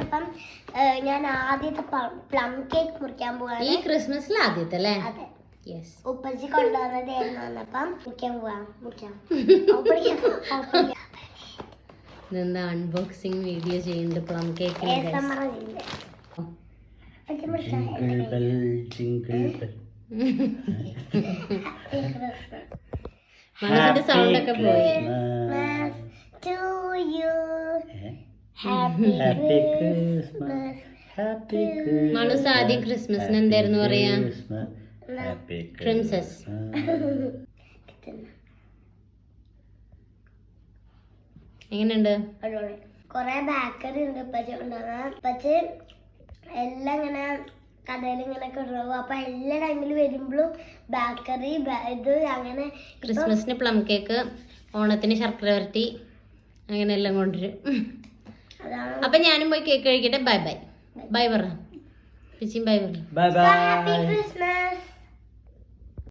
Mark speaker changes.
Speaker 1: അപ്പം ഞാൻ ആദ്യത്തെ പ്ലം കേക്ക് മുറിക്കാൻ പോവാണ്.
Speaker 2: ഈ ക്രിസ്മസിൽ ആദ്യത്തെ അല്ലേ?
Speaker 1: അതെ.
Speaker 2: യെസ്.
Speaker 1: ഉപ്പച്ചി കൊണ്ടുവന്നതായിരുന്നു വന്നപ്പം മുറിക്കാൻ
Speaker 2: ഇതെന്താ അൺബോക്സിങ് വീഡിയോ ചെയ്യുന്നുണ്ട് പ്ലം കേക്ക്. മനസ്സിന്റെ സൗണ്ട് ഒക്കെ പോയി. മനസ്സ് ആദ്യം ക്രിസ്മസിന് എന്തായിരുന്നു പറയാ? പ്രിൻസസ്. എങ്ങനെയുണ്ട്?
Speaker 1: കൊറേ ബേക്കറി ഉണ്ട് ഉപ്പച്ചി കൊണ്ടുവന്ന. ഉപ്പച്ചി എല്ലാം ഇങ്ങനെ കടയിൽ ഇങ്ങനെ കൊണ്ടുപോകും. അപ്പൊ എല്ലാ ടൈമിൽ വരുമ്പോഴും ബേക്കറി ഇത് അങ്ങനെ.
Speaker 2: ക്രിസ്മസിന് പ്ലം കേക്ക്, ഓണത്തിന് ശർക്കര വരട്ടി, അങ്ങനെ എല്ലാം കൊണ്ടുവരും. അപ്പൊ ഞാനും പോയി കേക്ക് കഴിക്കട്ടെ. Bye bye. ബൈ പറ. പിച്ചിയും ബൈ പറ.
Speaker 1: Happy Christmas.